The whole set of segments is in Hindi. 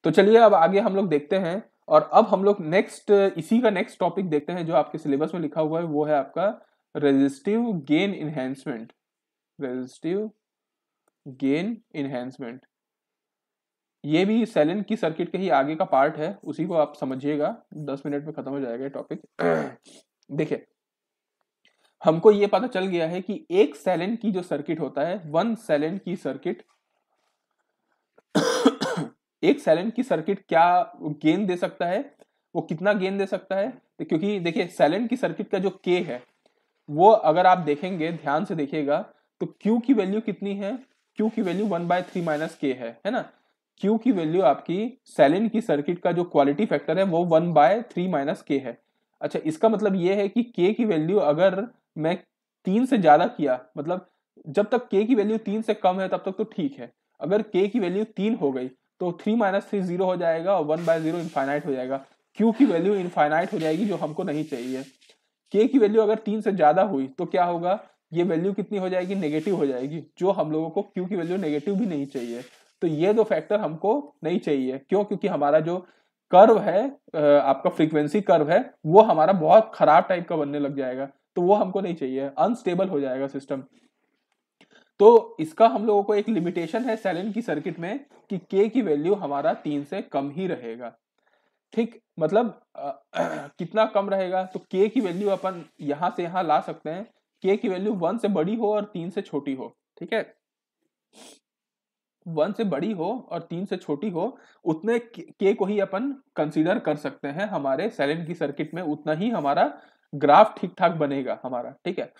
तो चलिए अब आगे हम लोग देखते हैं, और अब हम लोग नेक्स्ट इसी का नेक्स्ट टॉपिक देखते हैं जो आपके सिलेबस में लिखा हुआ है, वो है आपका resistive gain enhancement. Resistive gain enhancement, ये भी सेलेन की सर्किट के ही आगे का पार्ट है, उसी को आप समझिएगा, 10 मिनट में खत्म हो जाएगा ये टॉपिक। देखिए, हमको ये पता चल गया है कि एक सेलेन की जो सर्किट होता है, वन सेलेन की सर्किट एक सेलेन की सर्किट क्या गेन दे सकता है, वो कितना गेन दे सकता है। तो क्योंकि देखिए सेलेन की सर्किट का जो के है, वो अगर आप देखेंगे ध्यान से देखिएगा, तो Q की वैल्यू कितनी है, Q की वैल्यू 1/3 माइनस के है ना। Q की वैल्यू आपकी सेलेन की सर्किट का जो क्वालिटी फैक्टर है वो 1/3 माइनस के है। अच्छा, इसका मतलब ये है कि K की वैल्यू अगर मैं 3 से ज्यादा किया, मतलब जब तक K की वैल्यू 3 से कम है तब तक तो ठीक है, अगर K की वैल्यू 3 हो गई तो 3 माइनस 3 0 हो जाएगा और 1/0 इनफाइनाइट हो जाएगा। Q की वैल्यू इनफाइनाइट हो जाएगी, जो हमको नहीं चाहिए। K की वैल्यू अगर 3 से ज्यादा हुई तो क्या होगा, ये वैल्यू कितनी हो जाएगी, नेगेटिव हो जाएगी, जो हम लोगों को Q की वैल्यू नेगेटिव भी नहीं चाहिए। तो ये दो फैक्टर हमको नहीं चाहिए, क्यों, क्योंकि हमारा जो कर्व है, आपका फ्रीक्वेंसी कर्व है, वो हमारा बहुत खराब टाइप का बनने लग जाएगा, तो वो हमको नहीं चाहिए, अनस्टेबल हो जाएगा सिस्टम। तो इसका हम लोगों को एक लिमिटेशन है सेलेन की सर्किट में कि K की वैल्यू हमारा 3 से कम ही रहेगा। ठीक, मतलब कितना कम रहेगा, तो K की वैल्यू अपन यहां से यहां ला सकते हैं, K की वैल्यू 1 से बड़ी हो और 3 से छोटी हो। ठीक है, 1 से बड़ी हो और 3 से छोटी हो, उतने K को ही अपन कंसीडर कर सकते हैं हमारे सेलेन की सर्किट में, उतना ही हमारा ग्राफ ठीक ठाक बनेगा हमारा। ठीक है।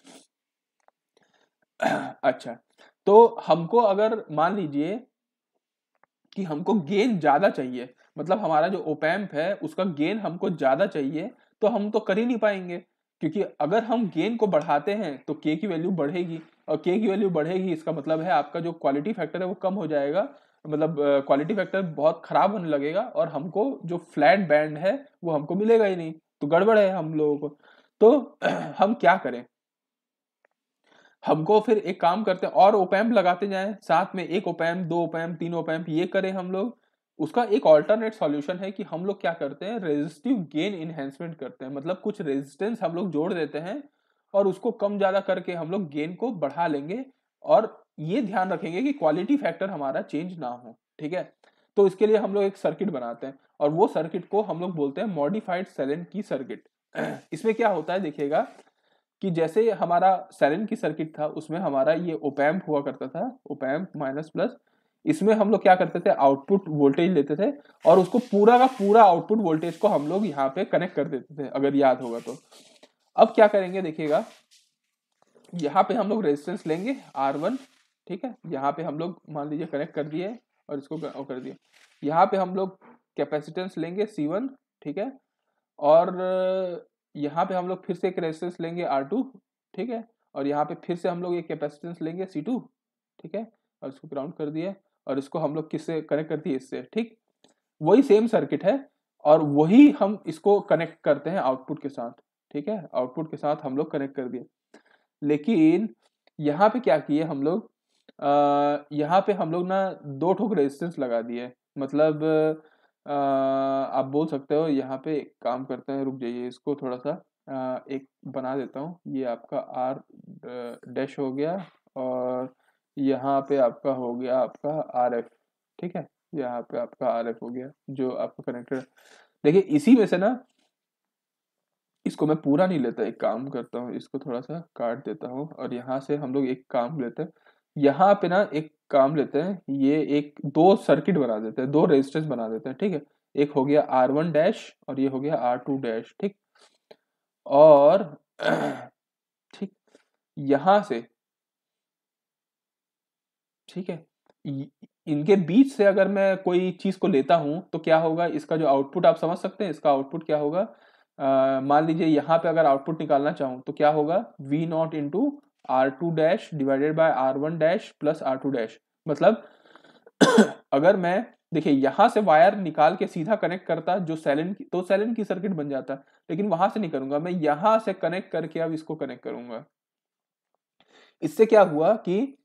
अच्छा, तो हमको अगर मान लीजिए कि हमको गेन ज्यादा चाहिए, मतलब हमारा जो ओपैम्प है उसका गेन हमको ज्यादा चाहिए, तो हम तो कर ही नहीं पाएंगे, क्योंकि अगर हम गेन को बढ़ाते हैं तो के की वैल्यू बढ़ेगी, और के की वैल्यू बढ़ेगी इसका मतलब है आपका जो क्वालिटी फैक्टर है वो कम हो जाएगा, मतलब क्वालिटी फैक्टर बहुत खराब होने लगेगा, और हमको जो फ्लैट बैंड है वो हमको मिलेगा ही नहीं, तो गड़बड़ है हम लोगों को। तो हम क्या करें, हमको फिर एक काम करते हैं, और ओपैम्प लगाते जाएं साथ में, एक ओपैम्प, दो ओपैम्प, तीन ओपैम्प, ये करें हम लोग। उसका एक ऑल्टरनेट सॉल्यूशन है कि हम लोग क्या करते हैं, रेजिस्टिव गेन इनहेंसमेंट करते हैं, मतलब कुछ रेजिस्टेंस हम लोग जोड़ देते हैं और उसको कम ज्यादा करके हम लोग गेन को बढ़ा लेंगे, और ये ध्यान रखेंगे कि क्वालिटी फैक्टर हमारा चेंज ना हो। ठीक है, तो इसके लिए हम लोग एक सर्किट बनाते हैं, और वो सर्किट को हम लोग बोलते हैं मॉडिफाइड सेलेन की सर्किट। इसमें क्या होता है देखिएगा, कि जैसे हमारा सेलेन की सर्किट था, उसमें हमारा ये ओपैम्प हुआ करता था, ओपैम्प माइनस प्लस। इसमें हम लोग क्या करते थे, आउटपुट वोल्टेज लेते थे और उसको पूरा का पूरा आउटपुट वोल्टेज को हम लोग यहाँ पे कनेक्ट कर देते थे, अगर याद होगा तो। अब क्या करेंगे देखिएगा, यहाँ पे हम लोग रेजिस्टेंस लेंगे R1। ठीक है, यहाँ पे हम लोग मान लीजिए कनेक्ट कर दिए और इसको कर दिए। यहाँ पे हम लोग कैपेसिटेंस लेंगे C1। ठीक है, और यहाँ पे हम लोग फिर से एक रेजिस्टेंस लेंगे R2। ठीक है, और यहाँ पे फिर से हम लोग एक कैपेसिटेंस लेंगे C2। ठीक है, और इसको ग्राउंड कर दिए, और इसको हम लोग किससे कनेक्ट कर दिए, इससे। ठीक, वही सेम सर्किट है, और वही हम इसको कनेक्ट करते हैं आउटपुट के साथ। ठीक है, आउटपुट के साथ हम लोग कनेक्ट कर दिए, लेकिन यहाँ पे क्या किए हम लोग, यहाँ पे हम लोग ना दो ठोक रेजिस्टेंस लगा दिए, मतलब आप बोल सकते हो, यहाँ पे एक काम करते हैं, रुक जाइए, इसको थोड़ा सा एक बना देता हूँ। ये आपका आर डैश हो गया, और यहाँ पे आपका हो गया आपका आर एफ। ठीक है, यहाँ पे आपका आर एफ हो गया जो आपका कनेक्टेड। देखिए, इसी में से ना, इसको मैं पूरा नहीं लेता, एक काम करता हूँ, इसको थोड़ा सा काट देता हूँ, और यहाँ से हम लोग एक काम लेते हैं, यहाँ पे ना एक काम लेते हैं, ये एक दो सर्किट बना देते हैं, दो रेजिस्टेंस बना देते हैं। ठीक है, एक हो गया R1 डैश और ये हो गया R2 डैश। ठीक, और ठीक, यहाँ से, ठीक है, इनके बीच से अगर मैं कोई चीज को लेता हूं तो क्या होगा, इसका जो आउटपुट आप समझ सकते हैं, इसका आउटपुट क्या होगा। मान लीजिए यहाँ पे अगर आउटपुट निकालना चाहूं तो क्या होगा, V not into R2 dash divided bye R1 dash plus R2 dash. मतलब अगर मैं, देखिए, यहां से वायर निकाल के सीधा कनेक्ट करता जो सेलेन की, तो सेलेन की सर्किट बन जाता, लेकिन वहां से नहीं करूंगा, मैं यहां से कनेक्ट करके अब इसको कनेक्ट करूंगा। इससे क्या हुआ कि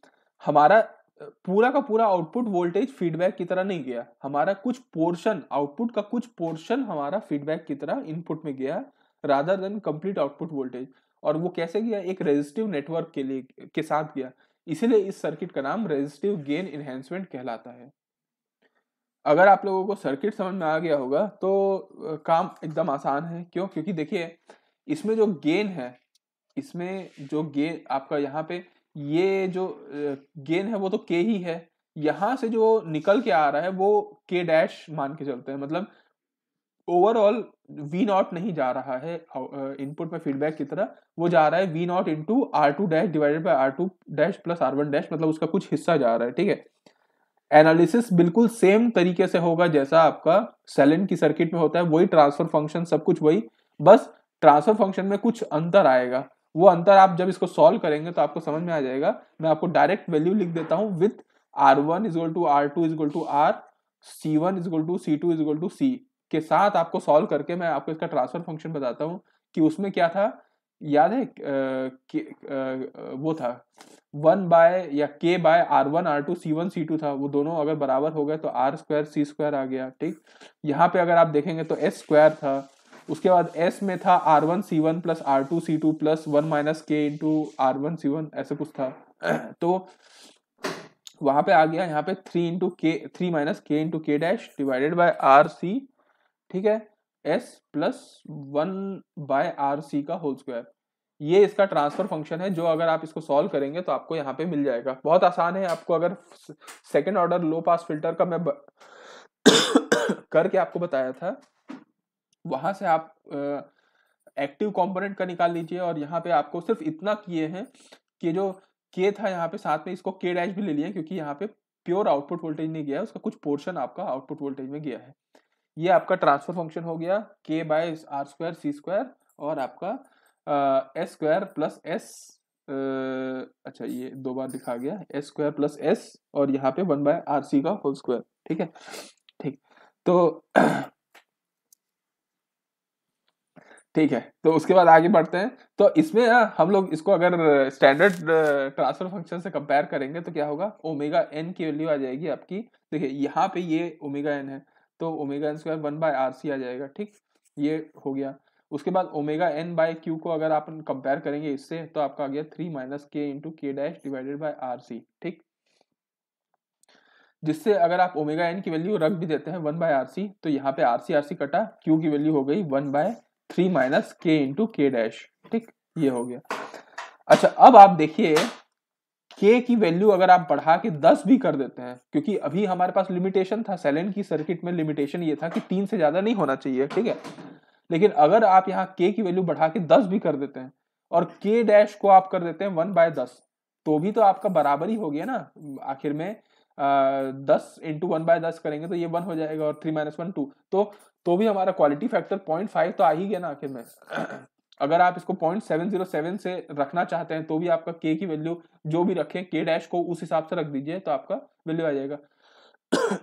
हमारा पूरा का पूरा आउटपुट वोल्टेज फीडबैक की तरह नहीं गया, हमारा कुछ पोर्शन, आउटपुट का कुछ पोर्शन हमारा फीडबैक की तरह इनपुट में गया, rather than complete output voltage. और वो कैसे गया, एक रेजिस्टिव नेटवर्क के लिए के साथ गया, इसीलिए इस सर्किट का नाम रेजिस्टिव गेन इनहैंसमेंट कहलाता है। अगर आप लोगों को सर्किट समझ में आ गया होगा तो काम एकदम आसान है। क्यों? क्योंकि देखिए इसमें जो गेन है, इसमें जो गेन आपका यहाँ पे ये जो गेन है वो तो के ही है, यहां से जो निकल के आ रहा है वो के डैश मान के चलते हैं, मतलब ओवरऑल वी नॉट नहीं जा रहा है इनपुट में फीडबैक की तरह, वो जा रहा है V naught into R two dash divided by R two dash plus R one dash, मतलब उसका कुछ हिस्सा जा रहा है। ठीक है, एनालिसिस बिल्कुल सेम तरीके से होगा जैसा आपका सेलेन की सर्किट में होता है, वही ट्रांसफर फंक्शन, सब कुछ वही, बस ट्रांसफर फंक्शन में कुछ अंतर आएगा। वो अंतर आप जब इसको सॉल्व करेंगे तो आपको समझ में आ जाएगा। मैं आपको डायरेक्ट वैल्यू लिख देता हूं, with R1 is equal to R2 is equal to R, C1 is equal to C2 is equal to C के साथ आपको सॉल्व करके मैं आपको इसका ट्रांसफर फंक्शन बताता हूं कि उसमें क्या था, याद है? वो था 1 बाय या k bye R1 R2 C1 C2 था, वो दोनों अगर बराबर हो गए तो R स्क्वायर C स्क्वायर आ गया। ठीक, यहाँ पे अगर आप देखेंगे तो S स्क्वायर था, उसके बाद S में था R1 C1 plus R2 C2 plus 1 minus k into R1 C1, ऐसे कुछ था। तो वहां पे आ गया यहाँ पे 3 इंटू के 3 minus K into K dash divided by R C, ठीक है, S plus 1 by R C का होल स्क्वायर। ये इसका ट्रांसफर फंक्शन है, जो अगर आप इसको सॉल्व करेंगे तो आपको यहाँ पे मिल जाएगा। बहुत आसान है, आपको अगर second order low pass filter का मैं करके आपको बताया था, वहां से आप एक्टिव कंपोनेंट का निकाल लीजिए, और यहाँ पे आपको सिर्फ इतना किए हैं कि जो के था यहाँ पे साथ में इसको के डैश भी ले लिया, क्योंकि यहाँ पे प्योर आउटपुट वोल्टेज नहीं गया है, उसका कुछ पोर्शन आपका आउटपुट वोल्टेज में गया है। ये आपका ट्रांसफर फंक्शन हो गया K by R square C square, और आपका एस स्क्वायर प्लस एस, अच्छा ये दो बार लिखा गया, एस स्क्वायर प्लस एस, और यहाँ पे 1 बाय आर सी का होल स्क्वायर। ठीक है, ठीक, तो ठीक है, तो उसके बाद आगे बढ़ते हैं। तो इसमें हम लोग इसको अगर स्टैंडर्ड ट्रांसफर फंक्शन से कंपेयर करेंगे तो क्या होगा, ओमेगा एन की वैल्यू आ जाएगी आपकी, देखिए यहाँ पे ये ओमेगा एन है, तो omega N square 1 by R C आ जाएगा। ठीक, ये हो गया। उसके बाद ओमेगा एन बाय क्यू को अगर आप कंपेयर करेंगे इससे, तो आपका आ गया 3 minus K into K dash divided by R C. ठीक, जिससे अगर आप ओमेगा एन की वैल्यू रख भी देते हैं 1 बाय आर सी, तो यहाँ पे आर सी कटा, क्यू की वैल्यू हो गई 1 bye 3 minus K into K dash. ठीक, ये हो गया। अच्छा, अब आप देखिए के की वैल्यू अगर आप बढ़ा के 10 भी कर देते हैं, क्योंकि अभी हमारे पास लिमिटेशन था, सेलेन की सर्किट में लिमिटेशन ये था कि 3 से ज्यादा नहीं होना चाहिए। ठीक है, लेकिन अगर आप यहाँ के की वैल्यू बढ़ा के 10 भी कर देते हैं, और के डैश को आप कर देते हैं 1 बाय 10, तो भी तो आपका बराबर ही हो गया ना। आखिर में 10 इंटू 1 बाय 10 करेंगे तो ये 1 हो जाएगा, और 3 माइनस 1 2, तो भी हमारा क्वालिटी फैक्टर 0.5 तो आ ही गया ना आखिर में। अगर आप इसको 0.707 से रखना चाहते हैं तो भी आपका के की वैल्यू जो भी रखें, के डैश को उस हिसाब से रख दीजिए, तो आपका वैल्यू आ जाएगा।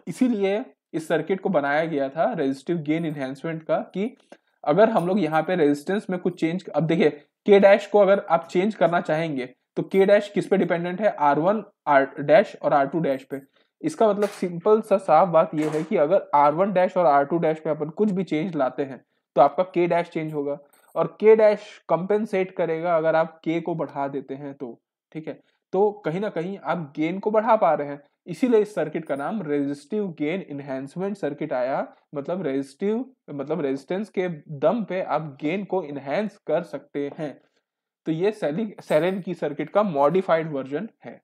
इसीलिए इस सर्किट को बनाया गया था रेजिस्टिव गेन इनहैंसमेंट का, कि अगर हम लोग यहाँ पे रेजिस्टेंस में कुछ चेंज, अब देखिए के डैश को अगर आप चेंज करना चाहेंगे तो के डैश किस पे डिपेंडेंट है, R1 R डैश और R2 डैश पे। इसका मतलब सिंपल सा साफ बात यह है कि अगर R1 डैश और R2 डैश पे अपन कुछ भी चेंज लाते हैं तो आपका के डैश चेंज होगा, और के डैश कंपेंसेट करेगा अगर आप के को बढ़ा देते हैं तो। ठीक है, तो कहीं ना कहीं आप गेन को बढ़ा पा रहे हैं, इसीलिए इस सर्किट का नाम रेजिस्टिव गेन इनहैंसमेंट सर्किट आया। मतलब रेजिस्टिव मतलब रेजिस्टेंस के दम पे आप गेन को इनहैंस कर सकते हैं। तो ये सेलेन की सर्किट का मॉडिफाइड वर्जन है।